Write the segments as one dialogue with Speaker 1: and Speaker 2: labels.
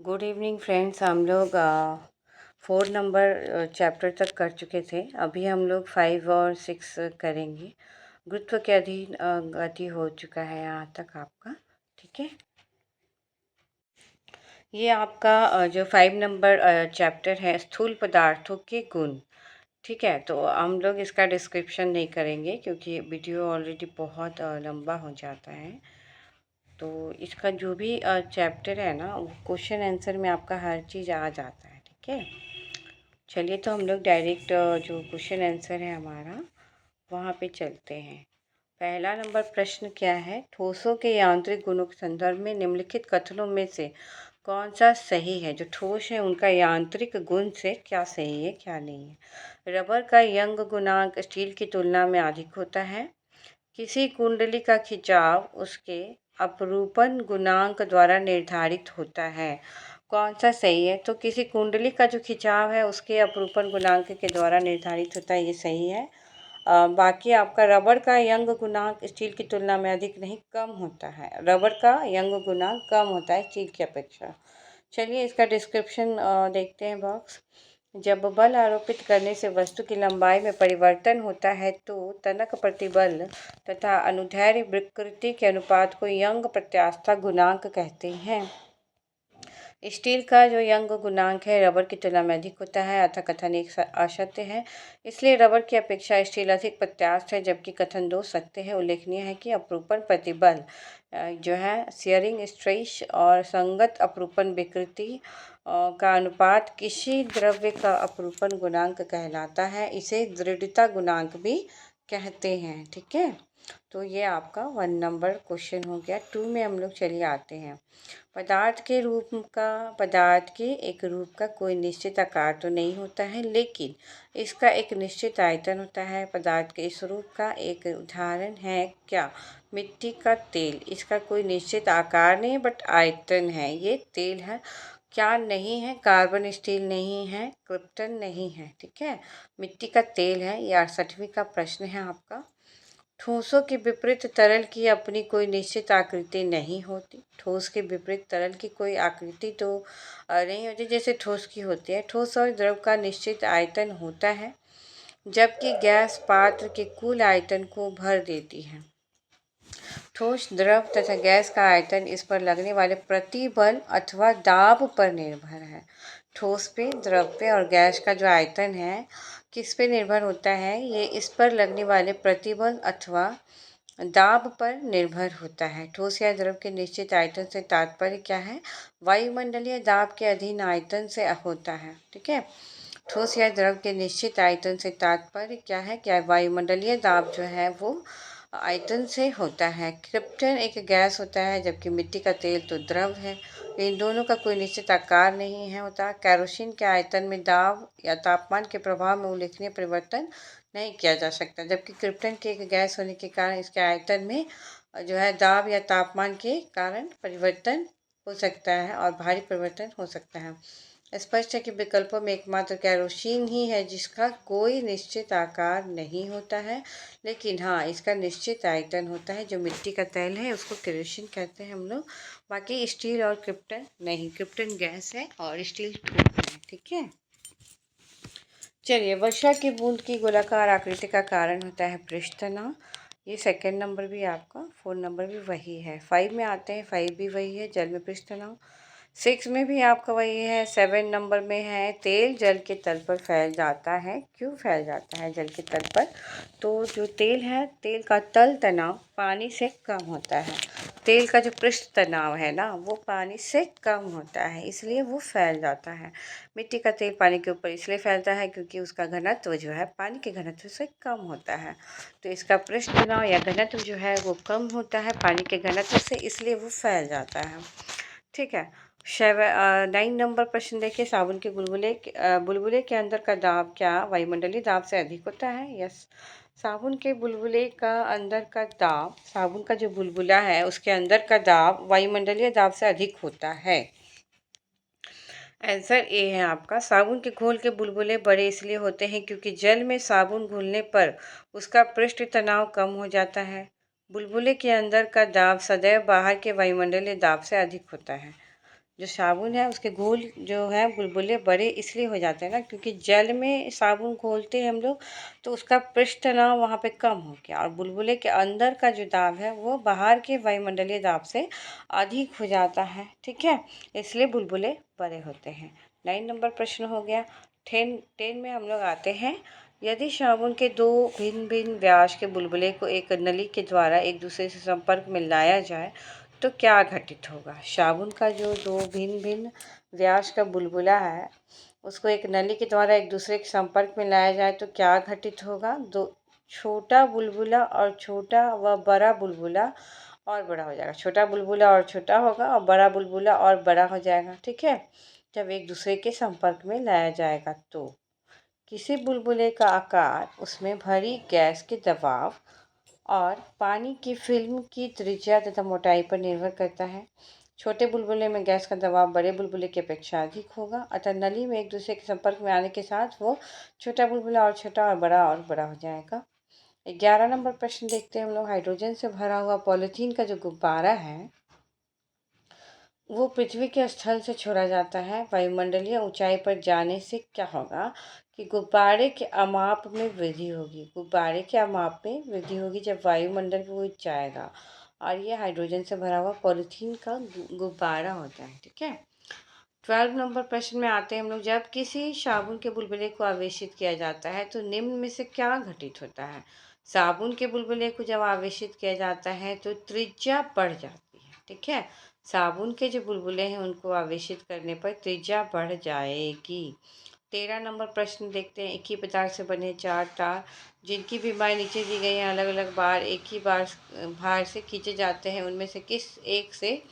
Speaker 1: Good evening friends. हम लोग 4 number chapter तक कर चुके थे। अभी हम लोग 5 और 6 करेंगे। गुरुत्व के अधीन गति हो चुका है यहाँ तक आपका। ठीक है, ये आपका जो 5 नंबर चैप्टर है स्थूल पदार्थों के गुण। ठीक है, तो हम लोग इसका डिस्क्रिप्शन नहीं करेंगे क्योंकि वीडियो ऑलरेडी बहुत लंबा हो जाता है। तो इसका जो भी चैप्टर है ना, वो क्वेश्चन आंसर में आपका हर चीज़ आ जाता है। ठीक है, चलिए तो हम लोग डायरेक्ट जो क्वेश्चन आंसर है हमारा वहाँ पे चलते हैं। पहला नंबर प्रश्न क्या है? ठोसों के यांत्रिक गुणों के संदर्भ में निम्नलिखित कथनों में से कौन सा सही है? जो ठोस है उनका यांत्रिक गुण से क्या सही है क्या नहीं है। रबर का यंग गुणांक स्टील की तुलना में अधिक होता है। किसी कुंडली का खिंचाव उसके अपरूपण गुणांक द्वारा निर्धारित होता है। कौन सा सही है? तो किसी कुंडली का जो खिंचाव है उसके अपरूपण गुणांक के द्वारा निर्धारित होता है, ये सही है। बाकी आपका रबर का यंग गुणांक स्टील की तुलना में अधिक नहीं कम होता है। रबर का यंग गुणांक कम होता है स्टील की अपेक्षा। चलिए इसका डिस्क्रिप्शन देखते हैं बॉक्स। जब बल आरोपित करने से वस्तु की लंबाई में परिवर्तन होता है तो तनक प्रतिबल तथा अनुदैर्ध्य विकृति के अनुपात को यंग प्रत्यास्थ गुणांक कहते हैं। स्टील का जो यंग गुणांक है रबर की तुलना में अधिक होता है अतः कथन एक असत्य है। इसलिए रबर की अपेक्षा स्टील अधिक प्रत्यास्थ है, जबकि कथन 2 सत्य है। उल्लेखनीय है कि अपरूपण प्रतिबल जो है शियरिंग स्ट्रेस और संगत अपरूपण विकृति का अनुपात किसी द्रव्य का अपरूपण गुणांक कहलाता है। इसे दृढ़ता गुणांक भी कहते हैं। ठीक है, तो ये आपका 1 नंबर क्वेश्चन हो गया। 2 में हम लोग चलिए आते हैं। पदार्थ के एक रूप का कोई निश्चित आकार तो नहीं होता है, लेकिन इसका एक निश्चित आयतन होता है। पदार्थ के इस रूप का एक उदाहरण है क्या? मिट्टी का तेल। इसका कोई निश्चित आकार नहीं बट आयतन है। ये तेल है। क्या नहीं है? कार्बन स्टील नहीं है, क्रिप्टन नहीं है। ठीक है, मिट्टी का तेल है। ये 68वीं का प्रश्न है आपका। ठोसों के विपरीत तरल की अपनी कोई निश्चित आकृति नहीं होती। ठोस के विपरीत तरल की कोई आकृति तो नहीं होती जैसे ठोस की होती है। ठोस और द्रव का निश्चित आयतन होता है, जबकि गैस पात्र के कुल आयतन को भर देती है। ठोस, द्रव तथा गैस का आयतन इस पर लगने वाले प्रतिबल अथवा दाब पर निर्भर है। ठोस पे, द्रव पे और गैस का जो आयतन है किस पे निर्भर होता है? ये इस पर लगने वाले प्रतिबल अथवा दाब पर निर्भर होता है। ठोस या द्रव के निश्चित आयतन से तात्पर्य क्या है? वायुमंडलीय दाब के अधीन आयतन से होता है। ठीक है, ठोस या द्रव के निश्चित आयतन से तात्पर्य क्या है? क्या वायुमंडलीय दाब जो है वो आयतन से होता है। क्रिप्टन एक गैस होता है, जबकि मिट्टी का तेल तो द्रव है। इन दोनों का कोई निश्चित आकार नहीं है होता। केरोसिन के आयतन में दाब या तापमान के प्रभाव में उल्लेखनीय परिवर्तन नहीं किया जा सकता, जबकि क्रिप्टन के एक गैस होने के कारण इसके आयतन में जो है दाब या तापमान के कारण परिवर्तन हो सकता है और भारी परिवर्तन हो सकता है। स्पष्ट है कि विकल्पों में एकमात्र केरोसिन ही है जिसका कोई निश्चित आकार नहीं होता है, लेकिन हाँ इसका निश्चित आयतन होता है। जो मिट्टी का तेल है उसको केरोसिन कहते हैं हम लोग। बाकी स्टील और क्रिप्टन नहीं, क्रिप्टन गैस है और स्टील ठोस है। ठीक है, चलिए वर्षा की बूंद की गोलाकार आकृति का कारण होता है पृष्ठ तनाव। ये 2nd नंबर भी आपका, 4 नंबर भी वही है। 5 में आते हैं, 5 भी वही है, जल में पृष्ठ तनाव। 6 में भी आपका वही है। 7 नंबर में है तेल जल के तल पर फैल जाता है। क्यों फैल जाता है जल के तल पर? तो जो तेल है, तेल का तल तनाव पानी से कम होता है। तेल का जो पृष्ठ तनाव है ना वो पानी से कम होता है, इसलिए वो फैल जाता है। मिट्टी का तेल पानी के ऊपर इसलिए फैलता है क्योंकि उसका घनत्व जो है पानी के घनत्व से कम होता है। तो इसका पृष्ठ तनाव या घनत्व जो है वो कम होता है पानी के घनत्व से, इसलिए वो फैल जाता है। ठीक है, 9 नंबर प्रश्न देखिए। साबुन के बुलबुले के अंदर का दाब क्या वायुमंडलीय दाब से अधिक होता है? यस, साबुन के बुलबुले का अंदर का दाब, साबुन का जो बुलबुला है उसके अंदर का दाब वायुमंडलीय दाब से अधिक होता है। आंसर ए है आपका। साबुन के घोल के बुलबुले बड़े इसलिए होते हैं क्योंकि जल में साबुन घुलने पर उसका पृष्ठ तनाव कम हो जाता है। बुलबुले के अंदर का दाब सदैव बाहर के वायुमंडलीय दाब से अधिक होता है। जो साबुन है उसके घोल जो है बुलबुले बड़े इसलिए हो जाते हैं ना, क्योंकि जल में साबुन घोलते हैं हम लोग तो उसका पृष्ठ तनाव वहाँ पे कम हो गया, और बुलबुले के अंदर का जो दाब है वो बाहर के वायुमंडलीय दाब से अधिक हो जाता है। ठीक है, इसलिए बुलबुले बड़े होते हैं। 9 नंबर प्रश्न हो गया। 10 में हम लोग आते हैं। यदि साबुन के दो भिन्न भिन्न व्यास के बुलबुले को एक नली के द्वारा एक दूसरे से संपर्क में लाया जाए तो क्या घटित होगा? साबुन का जो दो भिन्न भिन्न व्यास का बुलबुला है उसको एक नली के द्वारा एक दूसरे के संपर्क में लाया जाए तो क्या घटित होगा? दो छोटा बुलबुला और छोटा व बड़ा बुलबुला और बड़ा हो जाएगा, छोटा बुलबुला और छोटा होगा और बड़ा बुलबुला और बड़ा हो जाएगा। ठीक है, जब एक दूसरे के संपर्क में लाया जाएगा तो किसी बुलबुले का आकार, उसमें भरी गैस के दबाव और पानी की फिल्म की त्रिज्या तथा मोटाई पर निर्भर करता है। छोटे बुलबुले में गैस का दबाव बड़े बुलबुले की अपेक्षा अधिक होगा, अतः नली में एक दूसरे के संपर्क में आने के साथ वो छोटा बुलबुला और छोटा और बड़ा हो जाएगा। 11 नंबर प्रश्न देखते हैं हम लोग। हाइड्रोजन से भरा हुआ पॉलीथीन का जो गुब्बारा है वो पृथ्वी के स्थल से छोड़ा जाता है। वायुमंडलीय ऊंचाई पर जाने से क्या होगा कि गुब्बारे के अमाप में वृद्धि होगी। गुब्बारे के अमाप में वृद्धि होगी जब वायुमंडल में वो जाएगा, और ये हाइड्रोजन से भरा हुआ पॉलीथीन का गुब्बारा होता है। ठीक है, 12 नंबर प्रश्न में आते हैं हम लोग। जब किसी साबुन के बुलबुले को आवेशित किया जाता है तो निम्न में से क्या घटित होता है? साबुन के बुलबुले को जब आवेशित किया जाता है तो त्रिज्या बढ़ जाती है। ठीक है, साबुन के जो बुलबुले हैं उनको आवेशित करने पर त्रिज्या बढ़ जाएगी। 13 नंबर प्रश्न देखते हैं। एक ही पदार्थ से बने चार तार जिनकी बीमारी नीचे दी गई है अलग अलग बार एक ही बार भार से खींचे जाते हैं, उनमें से किस एक से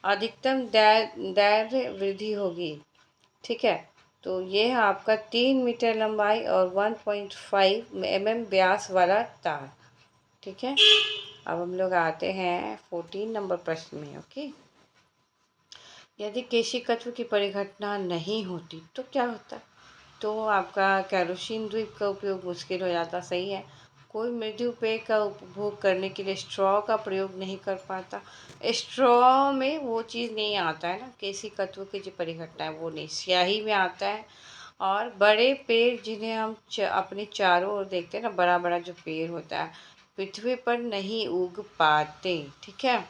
Speaker 1: अधिकतम दैर्घ्य वृद्धि होगी? ठीक है, तो ये है आपका 3 मीटर लंबाई और 1.5 mm व्यास वाला तार। ठीक है, अब हम लोग आते हैं 14 नंबर प्रश्न में। ओके, यदि केशिकत्व की परिघटना नहीं होती तो क्या होता? तो आपका केरोसिन द्वीप का उपयोग मुश्किल हो जाता। सही है, कोई मृत्यु पेय का उपभोग करने के लिए स्ट्रॉ का प्रयोग नहीं कर पाता। स्ट्रॉ में वो चीज़ नहीं आता है ना, केशिकत्व की जो परिघटना है वो नहीं, स्याही में आता है। और बड़े पेड़ जिन्हें हम अपने चारों ओर देखते हैं ना, बड़ा बड़ा जो पेड़ होता है पृथ्वी पर नहीं उग पाते। ठीक है,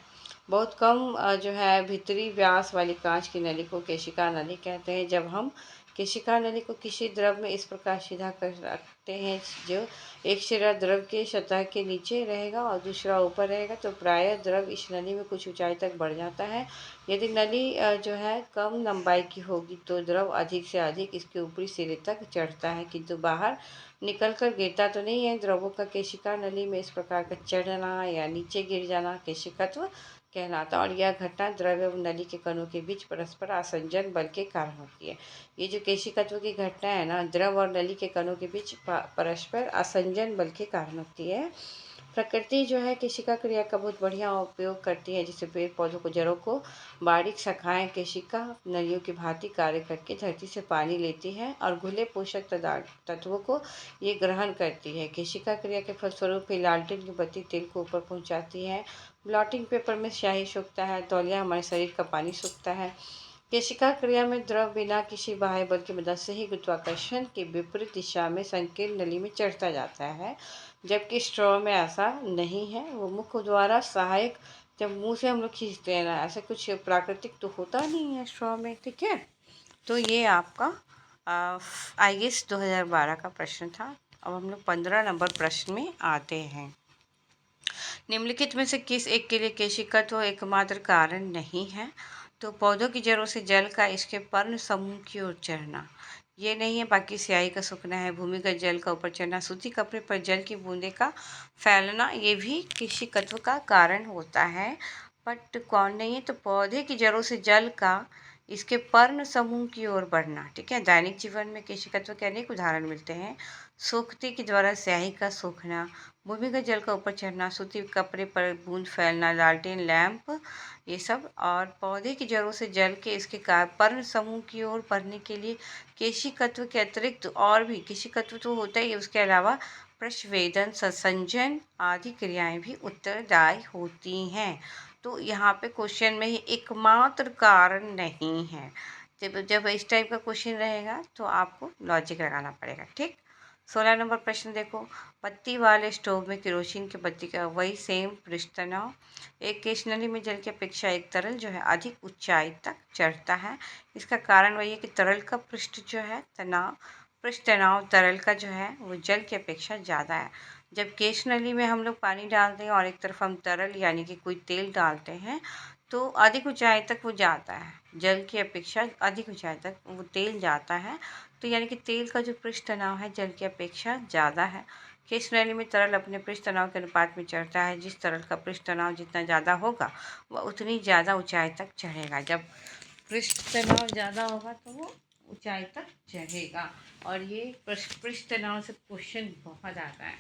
Speaker 1: बहुत कम जो है भीतरी व्यास वाली कांच की नली को केशिका नली कहते हैं। जब हम केशिका नली को किसी द्रव में इस प्रकार सीधा कर रखते हैं जो एक सिरा द्रव के सतह के नीचे रहेगा और दूसरा ऊपर रहेगा तो प्रायः द्रव इस नली में कुछ ऊंचाई तक बढ़ जाता है। यदि नली जो है कम लंबाई की होगी तो द्रव अधिक से अधिक इसके ऊपरी सिरे तक चढ़ता है, किंतु बाहर निकल कर गिरता तो नहीं है। द्रवों का केशिका नली में इस प्रकार का चढ़ना या नीचे गिर जाना केशिकत्व कहलाता है, और यह घटना द्रव एवं नली के कणों के बीच परस्पर आसंजन बल के कारण होती है। ये जो केशिकत्व की घटना है ना, द्रव और नली के कणों के बीच परस्पर आसंजन बल के कारण होती है। प्रकृति जो है केशिका क्रिया का बहुत बढ़िया उपयोग करती है, जिससे पेड़ पौधों को जड़ों को बारीक शाखाएं केशिका नलियों की भांति कार्य करके धरती से पानी लेती है और घुले पोषक तत्वों को ये ग्रहण करती है। केशिका क्रिया के फलस्वरूप ही लालटेन की बत्ती तेल को ऊपर पहुंचाती है, ब्लॉटिंग पेपर में स्याही सूखता है, तौलिया हमारे शरीर का पानी सूखता है। केशिका क्रिया में द्रव बिना किसी बाह्य बल की मदद से ही गुरुत्वाकर्षण की विपरीत दिशा में संकीर्ण नली में चढ़ता जाता है, जबकि स्ट्रॉ में ऐसा नहीं है। वो मुख द्वारा सहायक, जब मुंह से हम लोग खींचते हैं ना, ऐसा कुछ प्राकृतिक तो होता नहीं है स्ट्रॉ में। ठीक है, तो ये आपका IAS 2012 का प्रश्न था। अब हम लोग 15 नंबर प्रश्न में आते हैं। निम्नलिखित में से किस एक के लिए केशिकत्व एकमात्र कारण नहीं है? तो पौधों की जड़ों से जल का इसके पर्ण समूह की ओर चढ़ना ये नहीं है, बाकी स्याही का सूखना है। भूमिगत जल का ऊपर चढ़ना, सूती कपड़े पर जल की बूंदे का फैलना, ये भी केशिकत्व का कारण होता है। बट कौन नहीं है? तो पौधे की जड़ों से जल का इसके पर्ण समूह की ओर बढ़ना। ठीक है, दैनिक जीवन में केशिकत्व के अनेक उदाहरण मिलते हैं। सोखते के द्वारा स्याही का सूखना, भूमिगत जल का ऊपर चढ़ना, सूती कपड़े पर बूंद फैलना, लालटेन लैंप, ये सब। और पौधे की जड़ों से जल के इसके पर्ण समूह की ओर बढ़ने के लिए केशिकत्व के अतिरिक्त और भी केशिकत्व तो होता ही है, उसके अलावा प्रश्वेदन, संसंजन आदि क्रियाएं भी उत्तरदायी होती हैं। तो यहाँ पे क्वेश्चन में ही एकमात्र कारण नहीं है। जब जब इस टाइप का क्वेश्चन रहेगा तो आपको लॉजिक लगाना पड़ेगा। ठीक, 16 नंबर प्रश्न देखो, बत्ती वाले स्टोव में केरोसिन की बत्ती का वही सेम पृष्ठ तनाव, एक केस नली में जल की अपेक्षा एक तरल जो है अधिक ऊंचाई तक चढ़ता है। इसका कारण वही है कि तरल का पृष्ठ तनाव तरल का जो है वो जल की अपेक्षा ज़्यादा है। जब केश नली में हम लोग पानी डालते हैं और एक तरफ हम तरल यानी कि कोई तेल डालते हैं तो अधिक ऊंचाई तक वो जाता है, जल की अपेक्षा अधिक ऊंचाई तक वो तेल जाता है। तो यानी कि तेल का जो पृष्ठ तनाव है जल की अपेक्षा ज़्यादा है। केश नली में तरल अपने पृष्ठ तनाव के अनुपात में चढ़ता है। जिस तरल का पृष्ठ तनाव जितना ज़्यादा होगा वह उतनी ज़्यादा ऊंचाई तक चढ़ेगा। जब पृष्ठ तनाव ज़्यादा होगा तो वो ऊंचाई तक चढ़ेगा। और ये पृष्ठ तनाव से क्वेश्चन बहुत आता है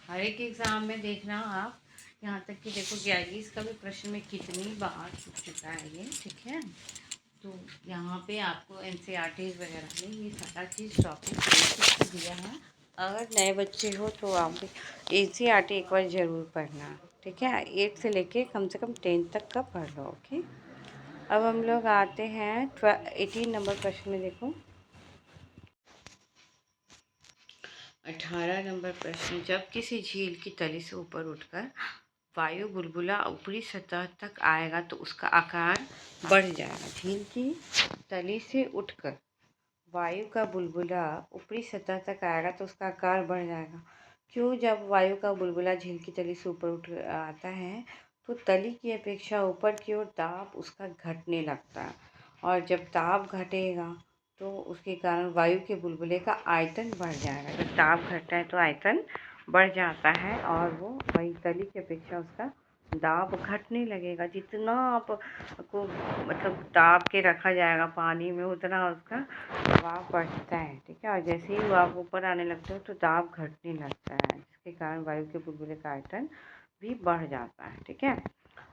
Speaker 1: हर एक एग्ज़ाम में। देखना आप, यहाँ तक कि देखो 41 का भी प्रश्न में कितनी बार पूछ चुका है ये। ठीक है, तो यहाँ पे आपको एनसीईआरटी वगैरह में ये सारा चीज़ टॉपिक दिया है। अगर नए बच्चे हो तो आप एनसीईआरटी एक बार ज़रूर पढ़ना। ठीक है, 8 से लेके कम से कम 10 तक का पढ़ लो। ओके, अब हम लोग आते हैं 18 नंबर प्रश्न में। देखो 18 नंबर प्रश्न, जब किसी झील की तली से ऊपर उठकर वायु बुलबुला ऊपरी सतह तक आएगा तो उसका आकार बढ़ जाएगा। झील की तली से उठकर वायु का बुलबुला ऊपरी सतह तक आएगा तो उसका आकार बढ़ जाएगा। क्यों? जब वायु का बुलबुला झील की तली से ऊपर उठ आता है तो तली की अपेक्षा ऊपर की ओर दाब उसका घटने लगता है, और जब दाब घटेगा तो उसके कारण वायु के बुलबुले का आयतन बढ़ जाएगा। जब दाब घटता है तो आयतन बढ़ जाता है और वो वही तली की अपेक्षा उसका दाब घटने लगेगा। जितना आप को मतलब दाब के रखा जाएगा पानी में उतना उसका दबाव बढ़ता है। ठीक है, और जैसे ही आप ऊपर आने लगते हो तो दाब घटने लगता है, जिसके कारण वायु के बुलबुले का आयतन भी बढ़ जाता है। ठीक है,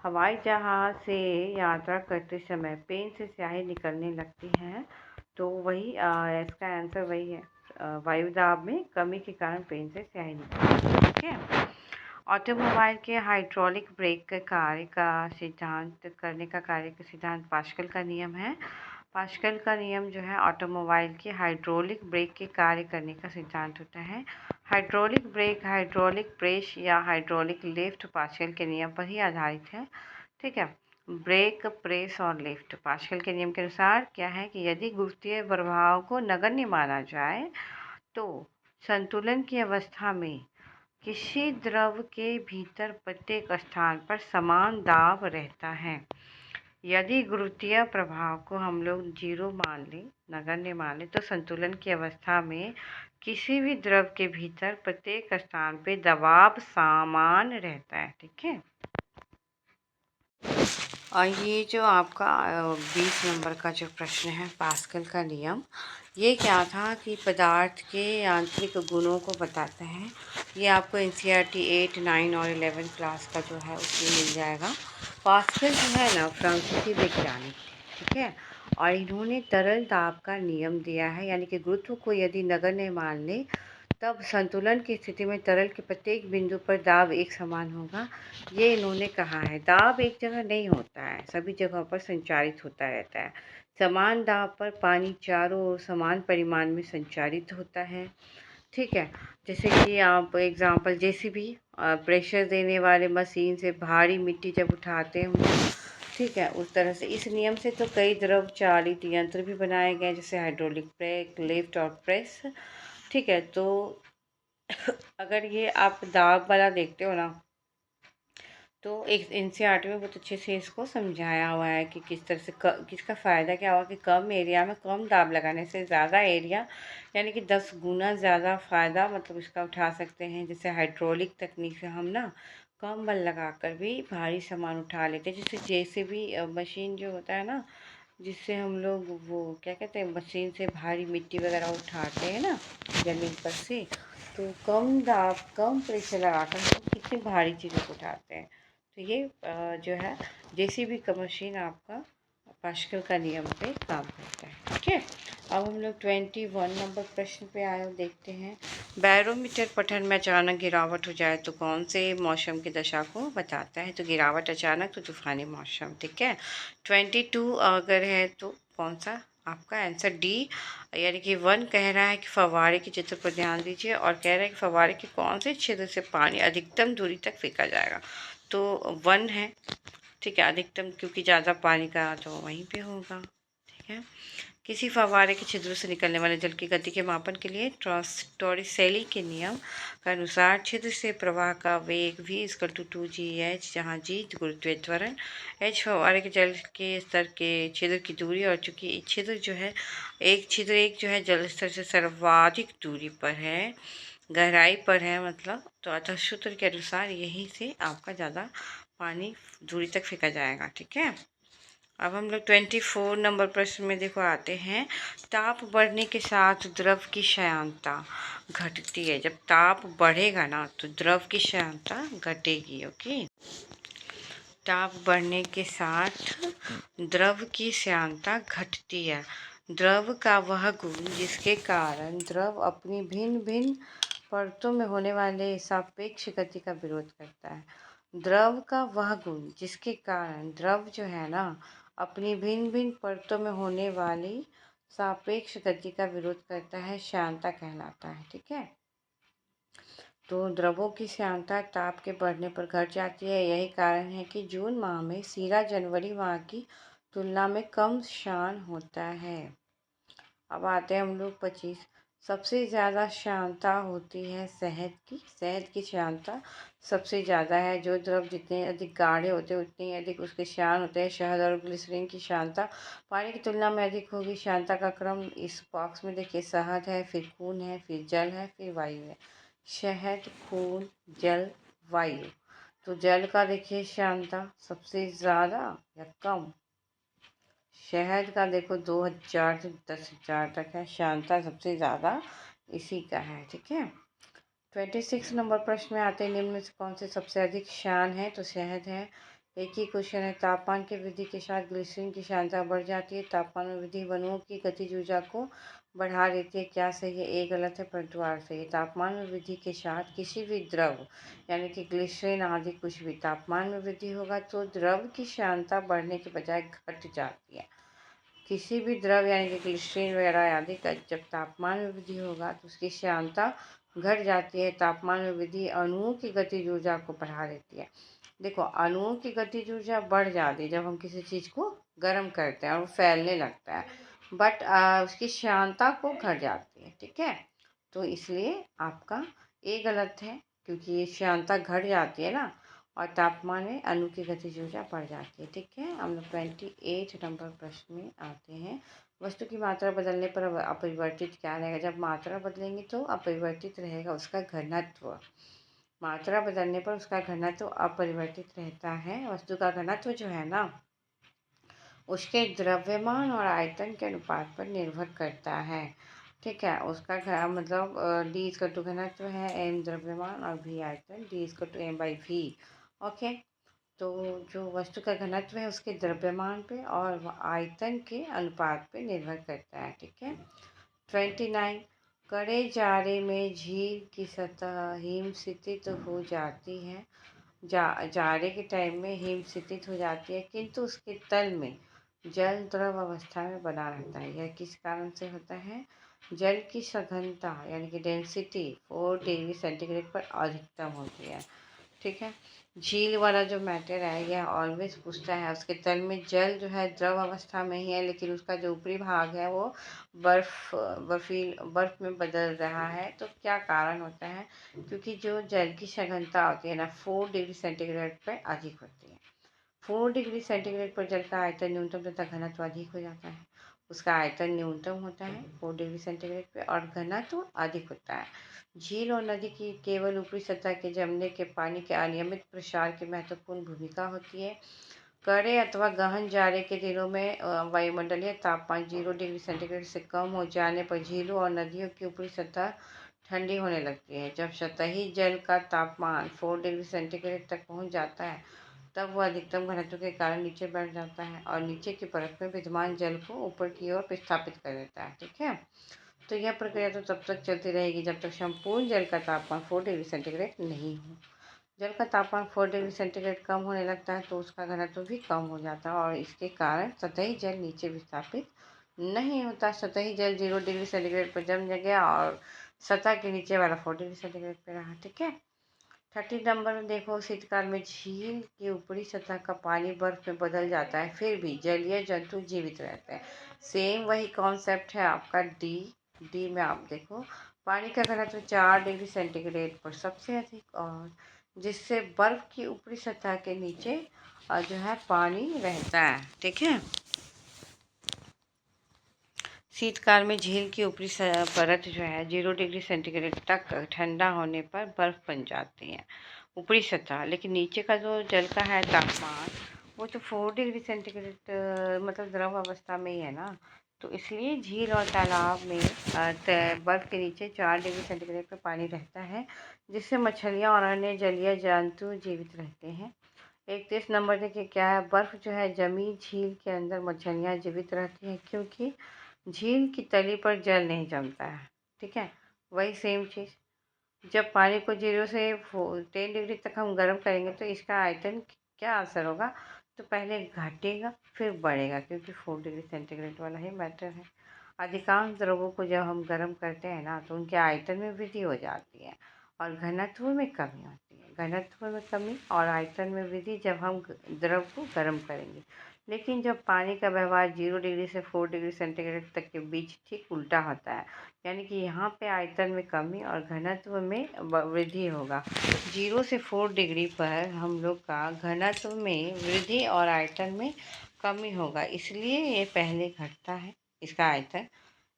Speaker 1: हवाई जहाज़ से यात्रा करते समय पेन से स्याही निकलने लगती है तो वही इसका आंसर वही है, वायु दाब में कमी के कारण पेन से स्याही निकलती है। ठीक है, ऑटोमोबाइल के हाइड्रोलिक ब्रेक के कार्य का सिद्धांत करने का कार्य का सिद्धांत पास्कल का नियम है। पास्कल का नियम जो है ऑटोमोबाइल के हाइड्रोलिक ब्रेक के कार्य करने का सिद्धांत होता है। हाइड्रोलिक ब्रेक, हाइड्रोलिक प्रेस या हाइड्रोलिक लिफ्ट पास्कल के नियम पर ही आधारित है। ठीक है, ब्रेक, प्रेस और लिफ्ट पास्कल के नियम के अनुसार क्या है कि यदि गुरुत्वीय प्रभाव को नगण्य माना जाए तो संतुलन की अवस्था में किसी द्रव के भीतर प्रत्येक स्थान पर समान दाब रहता है। यदि गुरुत्वीय प्रभाव को हम लोग 0 मान लें, नगण्य मान लें, तो संतुलन की अवस्था में किसी भी द्रव के भीतर प्रत्येक स्थान पे दबाव समान रहता है। ठीक है, और ये जो आपका 20 नंबर का जो प्रश्न है पास्कल का नियम, ये क्या था कि पदार्थ के यांत्रिक गुणों को बताता है। ये आपको एनसीईआरटी 8, 9 और 11 क्लास का जो है उसमें मिल जाएगा। पास्कल जो है ना फ्रांसीसी वैज्ञानिक थे। ठीक है, और इन्होंने तरल दाब का नियम दिया है, यानी कि गुरुत्व को यदि नगण्य मान ले तब संतुलन की स्थिति में तरल के प्रत्येक बिंदु पर दाब एक समान होगा। ये इन्होंने कहा है। दाब एक जगह नहीं होता है, सभी जगहों पर संचारित होता रहता है। समान दाब पर पानी चारों ओर समान परिमाण में संचारित होता है। ठीक है, जैसे कि आप एग्जांपल जेसीबी प्रेशर देने वाले मशीन से भारी मिट्टी जब उठाते हैं, ठीक है, उस तरह से इस नियम से तो कई द्रव चालित यंत्र भी बनाए गए जैसे हाइड्रोलिक ब्रेक, लिफ्ट और प्रेस। ठीक है, तो अगर ये आप दाब वाला देखते हो ना तो एक एनसीईआरटी में बहुत अच्छे से इसको समझाया हुआ है कि किस तरह से किसका फ़ायदा क्या हुआ कि कम एरिया में कम दाब लगाने से ज़्यादा एरिया यानी कि 10 गुना ज़्यादा फ़ायदा मतलब इसका उठा सकते हैं। जैसे हाइड्रोलिक तकनीक से हम ना कम बल लगाकर भी भारी सामान उठा लेते हैं। जैसे जेसीबी मशीन जो होता है ना, जिससे हम लोग वो क्या कहते हैं मशीन से भारी मिट्टी वगैरह उठाते हैं ना ज़मीन पर से, तो कम दाब कम प्रेशर लगाकर हम कितनी भारी चीज़ों को उठाते हैं। तो ये जो है जेसीबी का मशीन आपका पास्कल का नियम पे काम करता है। ठीक है, अब हम लोग 21 नंबर प्रश्न पे आए, देखते हैं। बैरोमीटर पठन में अचानक गिरावट हो जाए तो कौन से मौसम की दशा को बताता है? तो गिरावट अचानक तो तूफानी मौसम। ठीक है, 22 अगर है तो कौन सा आपका आंसर डी, यानी कि 1 कह रहा है कि फव्वारे के चित्र पर ध्यान दीजिए और कह रहा है कि फव्वारे के कौन से छिद्र से पानी अधिकतम दूरी तक फेंका जाएगा। तो 1 है। ठीक है, अधिकतम क्योंकि ज़्यादा पानी का तो वहीं पे होगा। ठीक है, किसी फव्वारे के छिद्रों से निकलने वाले जल की गति के मापन के लिए टॉरिसेली के नियम के अनुसार छिद्र से प्रवाह का वेग v = 2gh, जहाँ g गुरुत्वीय त्वरण, h फव्वारे के जल के स्तर के छिद्र की दूरी, और चूंकि छिद्र जो है एक जो है जल स्तर से सर्वाधिक दूरी पर है, गहराई पर है मतलब, तो अतः सूत्र के अनुसार यहीं से आपका ज़्यादा पानी दूरी तक फेंका जाएगा। ठीक है, अब हम लोग 24 नंबर प्रश्न में देखो आते हैं। ताप बढ़ने के साथ द्रव की श्यानता घटती है। जब ताप बढ़ेगा ना तो द्रव की श्यानता घटेगी। ओके, ताप बढ़ने के साथ द्रव की श्यानता घटती है। द्रव का वह गुण जिसके कारण द्रव अपनी भिन्न भिन्न परतों में होने वाले सापेक्ष गति का विरोध करता है। द्रव का वह गुण जिसके कारण द्रव जो है ना अपनी भिन्न भिन्न परतों में होने वाली सापेक्ष गति का विरोध करता है, श्यानता कहलाता है। ठीक है, तो द्रवों की श्यानता ताप के बढ़ने पर घट जाती है। यही कारण है कि जून माह में सीरा जनवरी माह की तुलना में कम शान होता है। अब आते हैं हम लोग 25। सबसे ज़्यादा श्यानता होती है शहद की। शहद की श्यानता सबसे ज़्यादा है। जो द्रव जितने अधिक गाढ़े होते हैं उतने ही अधिक उसके श्यान होते हैं। शहद और ग्लिसरीन की श्यानता पानी की तुलना में अधिक होगी। श्यानता का क्रम इस बॉक्स में देखिए, शहद है, फिर खून है, फिर जल है, फिर वायु है। शहद, खून, जल, वायु। तो जल का देखिए श्यानता सबसे ज़्यादा या कम? शहद का देखो 2000 से 10,000 तक है, श्यानता सबसे ज़्यादा इसी का है। ठीक है, 26 नंबर प्रश्न में आते हैं, निम्न में से कौन से सबसे अधिक श्यान है? तो शहद है। एक ही क्वेश्चन है। तापमान की वृद्धि के साथ ग्लिसरीन की श्यानता बढ़ जाती है। तापमान में वृद्धि वनुओं की गतिज ऊर्जा को बढ़ा देती है। क्या सही है? ए गलत है, परंतु आर सही है। तापमान में वृद्धि के साथ किसी भी द्रव यानी कि ग्लिसरीन आदि कुछ भी तापमान में वृद्धि होगा तो द्रव की श्यानता बढ़ने के बजाय घट जाती है। किसी भी द्रव यानी कि ग्लिसरीन वगैरह आदि का जब तापमान में वृद्धि होगा तो उसकी श्यानता घट जाती है। तापमान में वृद्धि अणुओं की गतिज ऊर्जा को बढ़ा देती है। देखो, अणुओं की गतिज ऊर्जा बढ़ जाती है जब हम किसी चीज़ को गर्म करते हैं और वो फैलने लगता है, बट उसकी श्यानता को घट जाती है। ठीक है, तो इसलिए आपका ए गलत है, क्योंकि ये श्यानता घट जाती है ना, और तापमान में अणु की गतिज ऊर्जा बढ़ जाती है। ठीक है, हम लोग 28 नंबर प्रश्न में आते हैं। वस्तु की मात्रा बदलने पर अपरिवर्तित क्या रहेगा? जब मात्रा बदलेंगे तो अपरिवर्तित रहेगा उसका घनत्व। मात्रा बदलने पर उसका घनत्व अपरिवर्तित रहता है। वस्तु का घनत्व जो है ना उसके द्रव्यमान और आयतन के अनुपात पर निर्भर करता है। ठीक है, उसका मतलब डी इसका टू घनत्व है, एम द्रव्यमान और भी आयतन, डी इसका to M by V. Okay, तो जो वस्तु का घनत्व है उसके द्रव्यमान पे और आयतन के अनुपात पे निर्भर करता है। ठीक है, 29। कड़े जाड़े में झील की सतह हिमशितित हो जाती है। जाड़े के टाइम में हिमशितित हो जाती है, किंतु उसके तल में जल द्रव अवस्था में बना रहता है। यह किस कारण से होता है? जल की सघनता यानी कि डेंसिटी 4 डिग्री सेंटीग्रेड पर अधिकतम होती है। ठीक है, झील वाला जो मैटर है यह ऑलवेज पूछता है उसके तल में जल जो है द्रव अवस्था में ही है, लेकिन उसका जो ऊपरी भाग है वो बर्फ में बदल रहा है। तो क्या कारण होता है? क्योंकि जो जल की सघनता होती है ना 4 डिग्री सेंटीग्रेड पर अधिक होती है। 4 डिग्री सेंटीग्रेड पर जल का आयतन न्यूनतम तथा घनत्व अधिक हो जाता है। उसका आयतन न्यूनतम होता है 4 डिग्री सेंटीग्रेड पे और घनत्व अधिक होता है। झील और नदी की केवल ऊपरी सतह के जमने के पानी के अनियमित प्रसार की महत्वपूर्ण भूमिका होती है। कड़े अथवा गहन जाड़े के दिनों में वायुमंडलीय तापमान 0 डिग्री सेंटीग्रेड से कम हो जाने पर झीलों और नदियों की ऊपरी सतह ठंडी होने लगती है। जब सतही जल का तापमान 4 डिग्री सेंटीग्रेड तक पहुंच जाता है तब वह अधिकतम घनत्व के कारण नीचे बैठ जाता है और नीचे की परत में विद्यमान जल को ऊपर की ओर विस्थापित कर देता है। ठीक है, तो यह प्रक्रिया तो तब तक चलती रहेगी जब तक संपूर्ण जल का तापमान 4 डिग्री सेंटीग्रेड नहीं हो। जल का तापमान 4 डिग्री सेंटीग्रेड कम होने लगता है तो उसका घनत्व भी कम हो जाता है और इसके कारण सतही जल नीचे विस्थापित नहीं होता। सतही जल 0 डिग्री सेंटीग्रेड पर जम गया और सतह के नीचे वाला 4 डिग्री सेंटीग्रेड पे रहा। ठीक है, 30 नंबर में देखो, शीतकाल में झील की ऊपरी सतह का पानी बर्फ में बदल जाता है, फिर भी जलीय जंतु जीवित रहते हैं। सेम वही कॉन्सेप्ट है आपका डी में। आप देखो, पानी का घनत्व 4 डिग्री सेंटीग्रेड पर सबसे अधिक और जिससे बर्फ की ऊपरी सतह के नीचे जो है पानी रहता है। ठीक है, शीतकाल में झील की ऊपरी परत जो है 0 डिग्री सेंटीग्रेड तक ठंडा होने पर बर्फ बन जाती है ऊपरी सतह, लेकिन नीचे का जो जल का है तापमान वो तो 4 डिग्री सेंटीग्रेड मतलब द्रव अवस्था में ही है ना, तो इसलिए झील और तालाब में बर्फ के नीचे 4 डिग्री सेंटीग्रेड पर पानी रहता है, जिससे मछलियाँ और अन्य जलीय जंतु जीवित रहते हैं। 31 नंबर देखिए क्या है, बर्फ जो है जमी झील के अंदर मछलियाँ जीवित रहती हैं क्योंकि झील की तली पर जल नहीं जमता है। ठीक है, वही सेम चीज़, जब पानी को 0 से 10 डिग्री तक हम गर्म करेंगे तो इसका आयतन क्या असर होगा, तो पहले घटेगा फिर बढ़ेगा क्योंकि 4 डिग्री सेंटीग्रेड वाला ही मैटर है। अधिकांश द्रवों को जब हम गर्म करते हैं ना तो उनके आयतन में वृद्धि हो जाती है और घनत्व में कमी होती है। घनत्व में कमी और आयतन में वृद्धि जब हम द्रव को गर्म करेंगे, लेकिन जब पानी का व्यवहार 0 डिग्री से 4 डिग्री सेंटीग्रेड तक के बीच ठीक उल्टा होता है, यानी कि यहाँ पे आयतन में कमी और घनत्व में वृद्धि होगा। 0 से 4 डिग्री पर हम लोग का घनत्व में वृद्धि और आयतन में कमी होगा, इसलिए ये पहले घटता है इसका आयतन,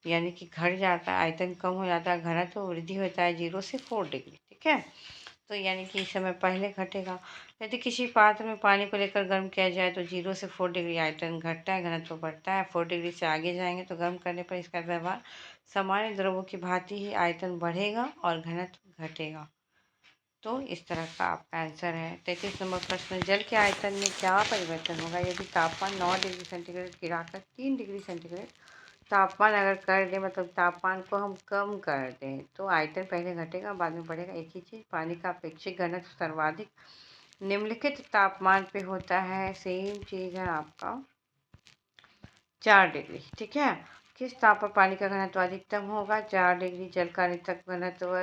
Speaker 1: यानी कि घट जाता है, आयतन कम हो जाता है, घनत्व वृद्धि होता है 0 से 4 डिग्री। ठीक है, तो यानी कि इस समय पहले घटेगा। यदि किसी पात्र में पानी को लेकर गर्म किया जाए तो 0 से 4 डिग्री आयतन घटता है, घनत्व बढ़ता है। 4 डिग्री से आगे जाएंगे तो गर्म करने पर इसका व्यवहार सामान्य द्रवों की भांति ही आयतन बढ़ेगा और घनत्व घटेगा। तो इस तरह का आपका आंसर है। 33 नंबर प्रश्न, जल के आयतन में क्या परिवर्तन होगा यदि तापमान 9 डिग्री सेंटीग्रेड गिराकर 3 डिग्री सेंटीग्रेड तापमान अगर कर दें, मतलब तापमान को हम कम कर दें, तो आयतन पहले घटेगा बाद में बढ़ेगा। एक ही चीज़, पानी का अपेक्षित घनत्व सर्वाधिक निम्नलिखित तापमान पे होता है। सेम चीज़ है आपका 4 डिग्री। ठीक है, किस ताप पर पानी का घनत्व अधिकतम होगा? 4 डिग्री। जल का अधिकतम घनत्व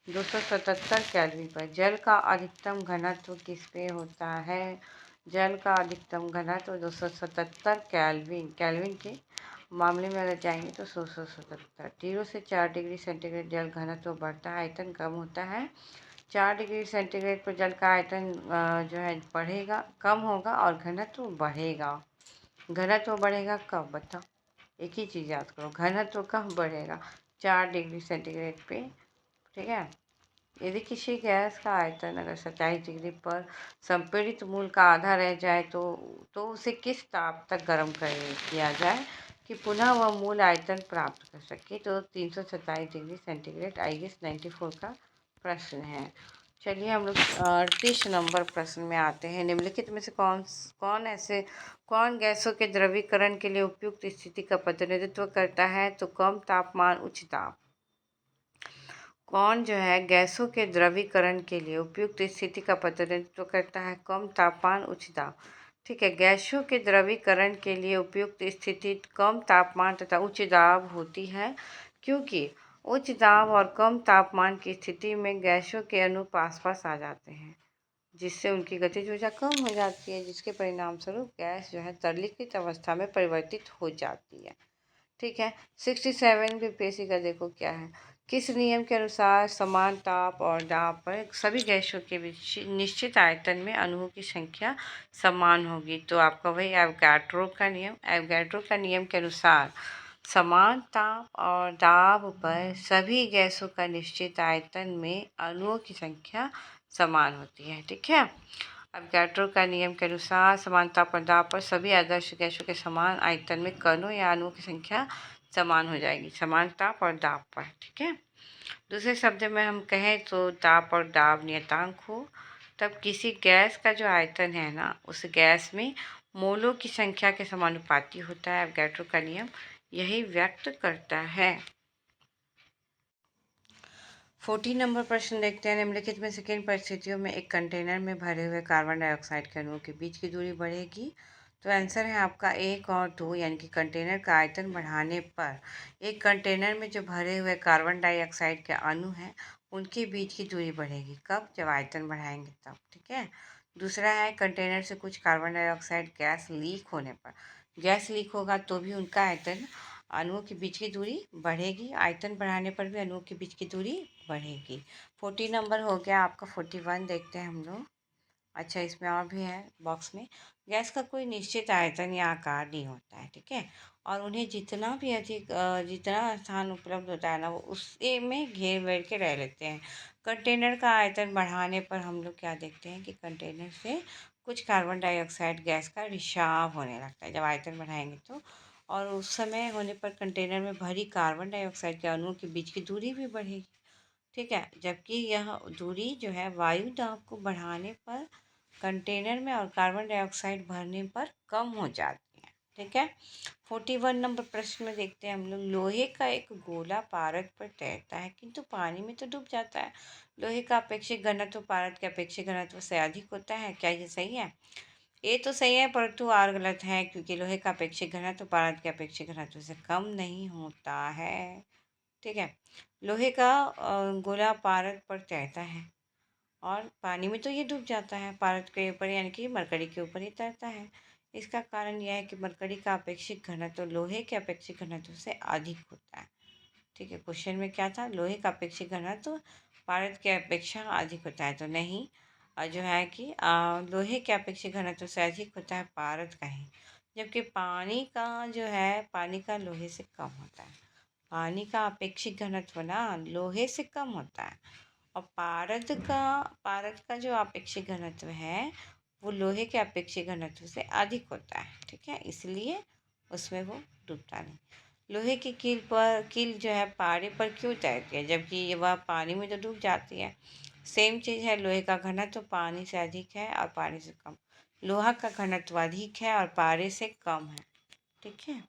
Speaker 1: 277 केल्विन पर। जल का अधिकतम घनत्व किस पे होता है? जल का अधिकतम घनत्व 277 केल्विन के मामले में अगर जाएंगे तो 277। 0 से 4 डिग्री सेंटीग्रेड जल घनत्व बढ़ता है, आयतन कम होता है। 4 डिग्री सेंटीग्रेड पर जल का आयतन जो है बढ़ेगा, कम होगा और घनत्व बढ़ेगा। घनत्व बढ़ेगा कब, बताओ? एक ही चीज़ याद करो, घनत्व कब बढ़ेगा? 4 डिग्री सेंटीग्रेड पे। ठीक है, यदि किसी गैस का आयतन अगर 27 डिग्री पर संपीड़ित मूल का आधा रह जाए तो उसे किस ताप तक गर्म किया जाए कि पुनः वह मूल आयतन प्राप्त कर सके? तो 327 डिग्री सेंटीग्रेड। IS 94 का प्रश्न है। चलिए हम लोग 38 नंबर प्रश्न में आते हैं। निम्नलिखित में से कौन गैसों के द्रवीकरण के लिए उपयुक्त स्थिति का प्रतिनिधित्व करता है? तो कम तापमान उच्च ताप। कौन जो है गैसों के द्रवीकरण के लिए उपयुक्त स्थिति का प्रतिनिधित्व करता है? कम तापमान उच्च दाब। ठीक है, गैसों के द्रवीकरण के लिए उपयुक्त स्थिति कम तापमान तथा उच्च दाब होती है, क्योंकि उच्च दाब और कम तापमान की स्थिति में गैसों के अणु पास पास आ जाते हैं, जिससे उनकी गतिज ऊर्जा कम हो जाती है, जिसके परिणाम स्वरूप गैस जो है तरलीकृत अवस्था में परिवर्तित हो जाती है। ठीक है, 67 भी पेशी का देखो क्या है, किस नियम के अनुसार समान ताप और दाब पर सभी गैसों के बीच निश्चित आयतन में अणुओं की संख्या समान होगी? तो आपका वही एवोगाड्रो का नियम के अनुसार समान ताप और दाब पर सभी गैसों का निश्चित आयतन में अणुओं की संख्या समान होती है। ठीक है, एवोगाड्रो का नियम के अनुसार समान ताप और दाब पर सभी आदर्श गैसों के समान आयतन में कणों या अणुओं की संख्या समान हो जाएगी, समान ताप और दाब पर। ठीक है, दूसरे शब्द में हम कहें तो ताप और दाब नियतांक हो तब किसी गैस का जो आयतन है ना, उस गैस में मोलों की संख्या के समानुपाती होता है। अवोगाड्रो का नियम यही व्यक्त करता है। 14 नंबर प्रश्न देखते हैं। निम्नलिखित में से किन परिस्थितियों में एक कंटेनर में भरे हुए कार्बन डाइऑक्साइड के अणुओं के बीच की दूरी बढ़ेगी? तो आंसर है आपका 1 और 2, यानी कि कंटेनर का आयतन बढ़ाने पर एक कंटेनर में जो भरे हुए कार्बन डाइऑक्साइड के अणु हैं उनके बीच की दूरी बढ़ेगी। कब? जब आयतन बढ़ाएंगे तब। ठीक है। दूसरा है, कंटेनर से कुछ कार्बन डाइऑक्साइड गैस लीक होने पर। गैस लीक होगा तो भी उनका आयतन, अणुओं के बीच की दूरी बढ़ेगी। आयतन बढ़ाने पर भी अणुओं के बीच की दूरी बढ़ेगी। 40 नंबर हो गया आपका। 41 देखते हैं हम लोग। अच्छा, इसमें और भी है बॉक्स में। गैस का कोई निश्चित आयतन या आकार नहीं होता है, ठीक है, और उन्हें जितना भी अधिक जितना स्थान उपलब्ध होता है ना, वो उसी में घेर बेर के रह लेते हैं। कंटेनर का आयतन बढ़ाने पर हम लोग क्या देखते हैं कि कंटेनर से कुछ कार्बन डाइऑक्साइड गैस का रिसाव होने लगता है जब आयतन बढ़ाएंगे तो। और उस समय होने पर कंटेनर में भरी कार्बन डाइऑक्साइड के अणुओं के बीच की दूरी भी बढ़ेगी। ठीक है, जबकि यह दूरी जो है वायु दाब को बढ़ाने पर कंटेनर में और कार्बन डाइऑक्साइड भरने पर कम हो जाती है। ठीक है। 41 नंबर प्रश्न में देखते हैं हम लोग। लोहे का एक गोला पारद पर तैरता है किंतु पानी में तो डूब जाता है। लोहे का अपेक्षित घनत्व पारद के अपेक्षित घनत्व से अधिक होता है। क्या ये सही है? ये तो सही है, परंतु आर गलत है, क्योंकि लोहे का अपेक्षित घनत्व पारद के अपेक्षित घनत्व से कम नहीं होता है। ठीक है। लोहे का गोला पारद पर तैरता है और पानी में तो ये डूब जाता है। पारद के ऊपर यानी कि मरकरी के ऊपर ही तैरता है। इसका कारण यह है कि मरकरी का अपेक्षित घनत्व लोहे के अपेक्षित घनत्व से अधिक होता है। ठीक है। क्वेश्चन में क्या था? लोहे का अपेक्षित घनत्व पारद के अपेक्षा अधिक होता है, तो नहीं। जो है कि लोहे के अपेक्षित घनत्व से अधिक होता है पारद का ही। जबकि पानी का जो है, पानी का लोहे से कम होता है। पानी का अपेक्षित घनत्व ना लोहे से कम होता है, और पारद का जो अपेक्षित घनत्व है वो लोहे के अपेक्षित घनत्व से अधिक होता है। ठीक है, इसलिए उसमें वो डूबता नहीं। लोहे की कील जो है पारे पर क्यों तैरती है जबकि वह पानी में तो डूब जाती है? सेम चीज़ है, लोहे का घनत्व पानी से अधिक है और पानी से कम। लोहा का घनत्व अधिक है और पारे से कम है। ठीक है।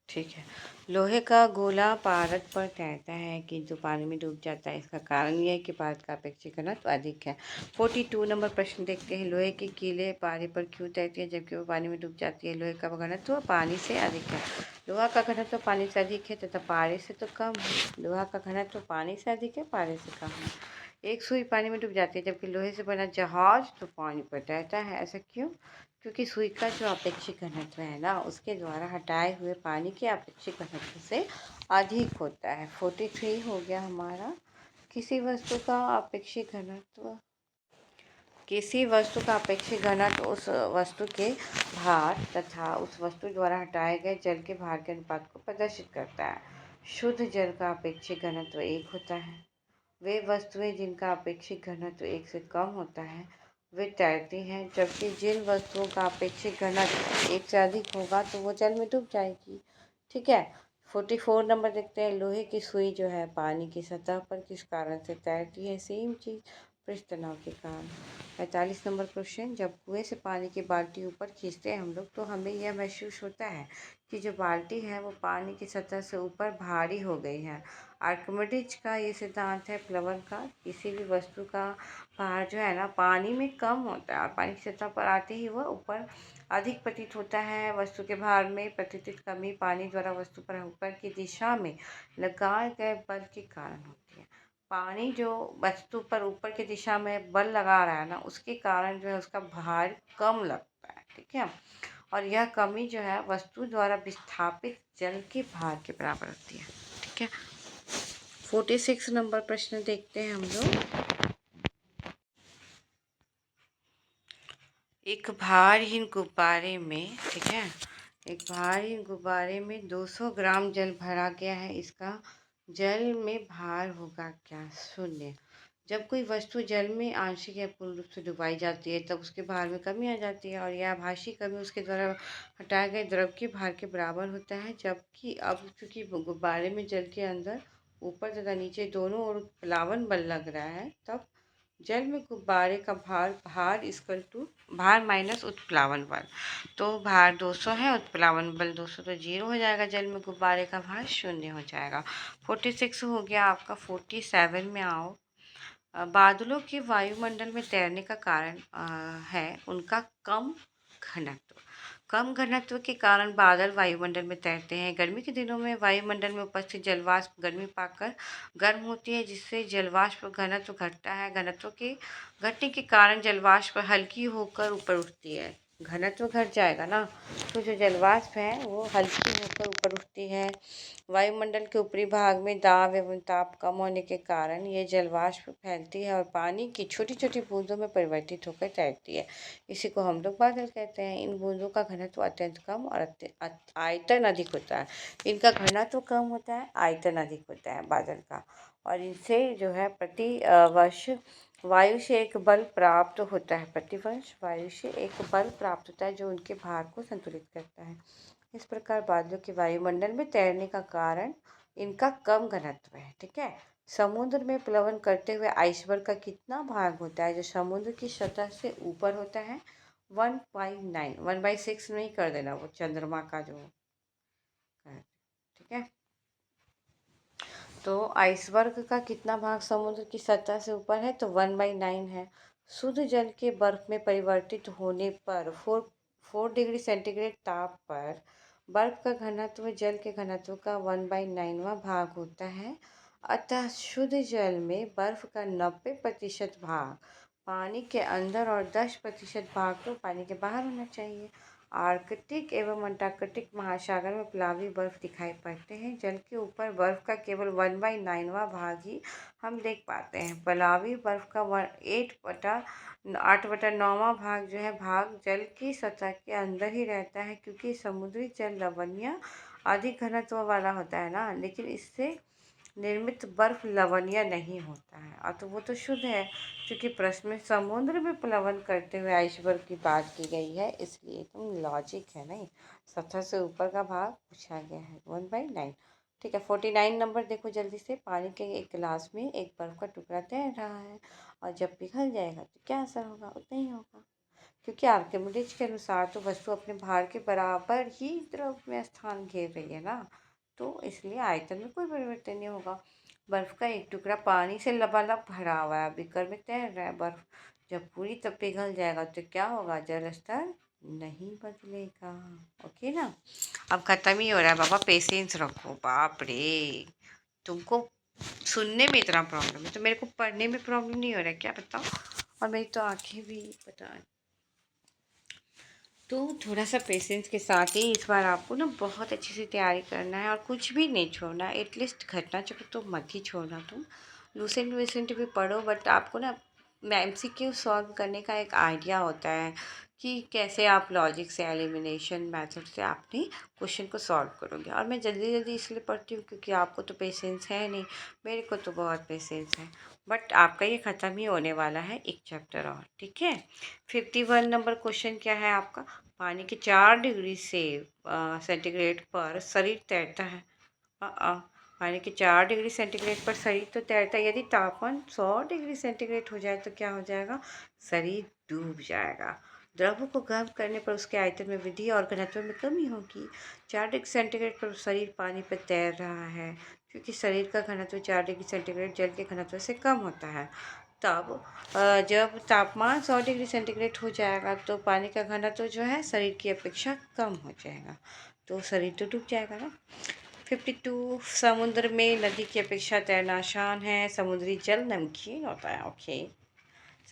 Speaker 1: ठीक है। लोहे का गोला पारद पर तैरता है किंतु पानी में डूब जाता है। इसका कारण यह है कि पारद का अपेक्षित घनत्व अधिक है। 42 नंबर प्रश्न देखते हैं। लोहे की कीलें पारे पर क्यों तैरती है जबकि वो पानी में डूब जाती है? लोहे का घनत्व पानी से अधिक है। लोहा का घनत्व पानी से अधिक है तथा पारे से तो कम है। लोहा का घनत्व पानी से अधिक है, पारे से कम है। एक सुई पानी में डूब जाती है जबकि लोहे से बना जहाज तो पानी पर तैरता है। ऐसा क्यों? क्योंकि सुई का जो अपेक्षित घनत्व है ना, उसके द्वारा हटाए हुए पानी के अपेक्षित घनत्व से अधिक होता है। 43 हो गया हमारा। किसी वस्तु का अपेक्षित घनत्व किसी वस्तु का अपेक्षित घनत्व उस वस्तु के भार तथा उस वस्तु द्वारा हटाए गए जल के भार के अनुपात को प्रदर्शित करता है। शुद्ध जल का अपेक्षित घनत्व 1 होता है। वे वस्तुएं जिनका अपेक्षित घनत्व 1 से कम होता है वे तैरती हैं, जबकि जिन वस्तुओं का अपेक्षित घनत्व 1 से अधिक होगा तो वो जल में डूब जाएगी। ठीक है। 44 नंबर देखते हैं। लोहे की सुई जो है पानी की सतह पर किस कारण से तैरती है? सेम चीज़, पृष्ठ तनाव के कारण। 45 नंबर क्वेश्चन। जब कुएं से पानी की बाल्टी ऊपर खींचते हैं हम लोग तो हमें यह महसूस होता है कि जो बाल्टी है वो पानी की सतह से ऊपर भारी हो गई है। आर्किमिडीज का ये सिद्धांत है प्लवन का। किसी भी वस्तु का भार जो है ना पानी में कम होता है और पानी की सतह पर आते ही वह ऊपर अधिक प्रतीत होता है। वस्तु के भार में प्रतिष्ठित कमी पानी द्वारा वस्तु पर ऊपर की दिशा में लगाए गए बल के कारण होती है। पानी जो वस्तु पर ऊपर की दिशा में बल लगा रहा है ना, उसके कारण जो है उसका भार कम लगता है। ठीक है। और यह कमी जो है वस्तु द्वारा विस्थापित जल के भार के बराबर होती है। ठीक है। 46 नंबर प्रश्न देखते हैं हम लोग। एक भारहीन गुब्बारे में, ठीक है, एक भारहीन गुब्बारे में 200 ग्राम जल भरा गया है। इसका जल में भार होगा क्या? 0। जब कोई वस्तु जल में आंशिक या पूर्ण रूप से डुबाई जाती है तब उसके भार में कमी आ जाती है और यह भाषी कमी उसके द्वारा हटाए गए द्रव के भार के बराबर होता है। जबकि अब चूंकि गुब्बारे में जल के अंदर ऊपर तथा नीचे दोनों ओर प्लावन बल लग रहा है, तब जल में गुब्बारे का भार इक्वल टू भार माइनस उत्प्लावन बल। तो भार 200 है, उत्प्लावन बल 200, तो 0 हो जाएगा। जल में गुब्बारे का भार 0 हो जाएगा। 46 हो गया आपका। 47 में आओ। बादलों के वायुमंडल में तैरने का कारण है उनका कम घनत्व। कम घनत्व के कारण बादल वायुमंडल में तैरते हैं। गर्मी के दिनों में वायुमंडल में उपस्थित जलवाष्प गर्मी पाकर गर्म होती है, जिससे जलवाष्प घनत्व घटता है। घनत्व के घटने के कारण जलवाष्प हल्की होकर ऊपर उठती है। घनत्व घट जाएगा ना, तो जो जलवाष्प है वो हल्की होकर ऊपर उठती है। वायुमंडल के ऊपरी भाग में दाब एवं ताप कम होने के कारण ये जलवाष्प फैलती है और पानी की छोटी छोटी बूंदों में परिवर्तित होकर तैरती है। इसी को हम लोग बादल कहते हैं। इन बूंदों का घनत्व अत्यंत कम और आयतन अधिक होता है। इनका घनत्व कम होता है, आयतन अधिक होता है बादल का। और इनसे जो है प्रति वर्ष वायु से एक बल प्राप्त होता है। प्रतिवर्ष वायु से एक बल प्राप्त होता है जो उनके भार को संतुलित करता है। इस प्रकार बादलों के वायुमंडल में तैरने का कारण इनका कम घनत्व है। ठीक है। समुद्र में प्लवन करते हुए आइसबर्ग का कितना भाग होता है जो समुद्र की सतह से ऊपर होता है? 1/9। 1/6 नहीं कर देना, वो चंद्रमा का जो है। ठीक है। तो आइसबर्ग का कितना भाग समुद्र की सतह से ऊपर है? तो 1/9 है। शुद्ध जल के बर्फ में परिवर्तित होने पर 4 डिग्री सेंटीग्रेड ताप पर बर्फ का घनत्व जल के घनत्व का 1/9वां भाग होता है। अतः शुद्ध जल में बर्फ का 90% भाग पानी के अंदर और 10% भाग तो पानी के बाहर होना चाहिए। आर्कटिक एवं अंटार्कटिक महासागर में प्लावी बर्फ दिखाई पड़ते हैं। जल के ऊपर बर्फ का केवल 1/9वां भाग ही हम देख पाते हैं। प्लावी बर्फ का 8/9वां भाग जो है भाग जल की सतह के अंदर ही रहता है, क्योंकि समुद्री जल लवणीय अधिक घनत्व वाला होता है ना, लेकिन इससे निर्मित बर्फ लवणीय नहीं होता है। और तो वो तो शुद्ध है, क्योंकि प्रश्न में समुद्र में प्लवन करते हुए आइसबर्ग की बात की गई है, इसलिए तुम लॉजिक है नहीं, सतह से ऊपर का भाग पूछा गया है 1/9। ठीक है। 49 नंबर देखो जल्दी से। पानी के एक गिलास में एक बर्फ का टुकड़ा तैर रहा है और जब पिघल जाएगा तो क्या असर होगा? उतना ही होगा, क्योंकि आर्किमिडीज के अनुसार तो वस्तु अपने भार के बराबर ही द्रव में स्थान घेर रही है ना, तो इसलिए आयतन में कोई परिवर्तन नहीं होगा। बर्फ का एक टुकड़ा पानी से लबालब भरा हुआ है, बीकर में तैर रहा है। बर्फ जब पूरी तब पिघल जाएगा तो क्या होगा? जल स्तर नहीं बदलेगा। ओके ना। अब खत्म ही हो रहा है बाबा, पेशेंस रखो। बाप रे, तुमको सुनने में इतना प्रॉब्लम है तो मेरे को पढ़ने में प्रॉब्लम नहीं हो रहा है क्या? बताओ। और मेरी तो आंखें भी पता है। तो थोड़ा सा पेशेंस के साथ ही इस बार आपको ना बहुत अच्छी से तैयारी करना है और कुछ भी नहीं छोड़ना। एटलीस्ट घटना चक्र तो मत ही छोड़ना तुम। लूसेंट वूसेंट भी पढ़ो, बट आपको ना MCQ सॉल्व करने का एक आइडिया होता है कि कैसे आप लॉजिक से, एलिमिनेशन मेथड से आपने क्वेश्चन को सॉल्व करोगे। और मैं जल्दी जल्दी इसलिए पढ़ती हूँ क्योंकि आपको तो पेशेंस है नहीं, मेरे को तो बहुत पेशेंस है। बट आपका ये ख़त्म ही होने वाला है, एक चैप्टर और। ठीक है। 51 नंबर क्वेश्चन क्या है आपका? पानी के 4 डिग्री से सेंटीग्रेड पर शरीर तैरता है। पानी के 4 डिग्री सेंटीग्रेड पर शरीर तो तैरता है। यदि तापमान 100 डिग्री सेंटीग्रेड हो जाए तो क्या हो जाएगा? शरीर डूब जाएगा। द्रव को गर्म करने पर उसके आयतन में वृद्धि और घनत्व में कमी होगी। 4 डिग्री सेंटीग्रेड पर शरीर पानी पर तैर रहा है, क्योंकि शरीर का घनत्व 4 डिग्री सेंटीग्रेड जल के घनत्व से कम होता है। तब जब तापमान 100 डिग्री सेंटीग्रेड हो जाएगा तो पानी का घनत्व जो है शरीर की अपेक्षा कम हो जाएगा, तो शरीर तो डूब जाएगा ना। 52, समुद्र में नदी की अपेक्षा तैरना आसान है। समुद्री जल नमकीन होता है। ओके,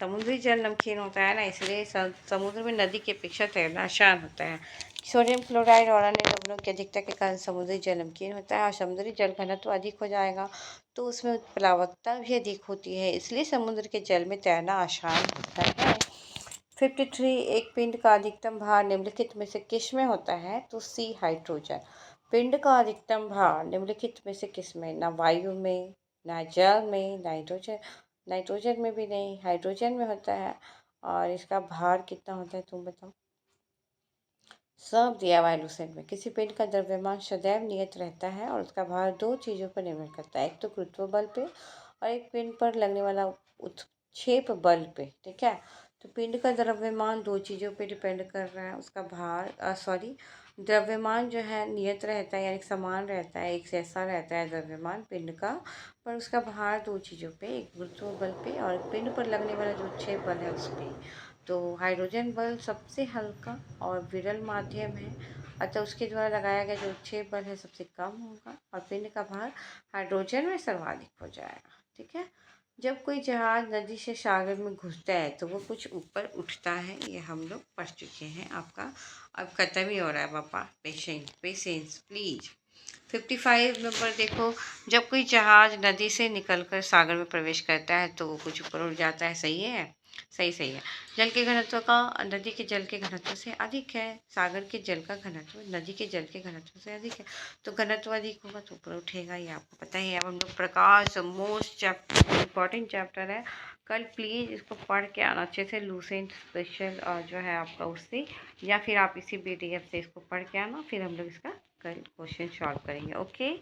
Speaker 1: समुद्री जल नमकीन होता है ना, इसलिए समुद्र में नदी की अपेक्षा तैरना आसान होता है। सोडियम क्लोराइड और अन्य लवणों की अधिकता के कारण समुद्री जल नमकीन होता है और समुद्री जल घनत्व अधिक हो जाएगा तो उसमें प्लावकता भी अधिक होती है, इसलिए समुद्र के जल में तैरना आसान होता है। 53, एक पिंड का अधिकतम भार निम्नलिखित में से किस में होता है? तो सी, हाइड्रोजन। पिंड का अधिकतम भार निम्नलिखित में से किस में? ना वायु में, ना जल में, नाइट्रोजन में भी नहीं, हाइड्रोजन में होता है। और इसका भार कितना होता है तुम बताओ? सब दिया हुआ है लूसेंट में। किसी पिंड का द्रव्यमान सदैव नियत रहता है और उसका भार दो चीज़ों पर निर्भर करता है, एक तो गुरुत्व बल पे और एक पिंड पर लगने वाला उत्क्षेप बल पे। ठीक है, तो पिंड का द्रव्यमान दो चीज़ों पे डिपेंड कर रहा है। उसका भार सॉरी द्रव्यमान जो है नियत रहता है, यानी समान रहता है, एक जैसा रहता है द्रव्यमान पिंड का, पर उसका भार दो चीज़ों पे, एक गुरुत्व बल पे और पिंड पर लगने वाला जो उत्क्षेप बल है उस पे। तो हाइड्रोजन बल सबसे हल्का और विरल माध्यम है, अतः उसके द्वारा लगाया गया जो उत्क्षेप बल है सबसे कम होगा और पिंड का भार हाइड्रोजन में सर्वाधिक हो जाएगा। ठीक है, जब कोई जहाज नदी से सागर में घुसता है तो वो कुछ ऊपर उठता है, ये हम लोग पढ़ चुके हैं। आपका अब खत्म ही हो रहा है पापा, पेशेंस पेशेंस प्लीज। 55 नंबर देखो, जब कोई जहाज नदी से निकलकर सागर में प्रवेश करता है तो वो कुछ ऊपर उठ जाता है। सही है, सही सही है। जल के घनत्व का नदी के जल के घनत्व से अधिक है, सागर के जल का घनत्व नदी के जल के घनत्व से अधिक है, तो घनत्व अधिक होगा तो ऊपर उठेगा, ये आपको पता ही है। अब हम लोग प्रकाश मोस्ट चैप्टर इम्पॉर्टेंट चैप्टर है, कल प्लीज़ इसको पढ़ के आना अच्छे से, लूसेंट स्पेशल जो है आपका उससे, या फिर आप इसी PDF से इसको पढ़ के आना, फिर हम लोग इसका कल क्वेश्चन सॉल्व करेंगे। Okay,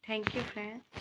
Speaker 1: thank you friend.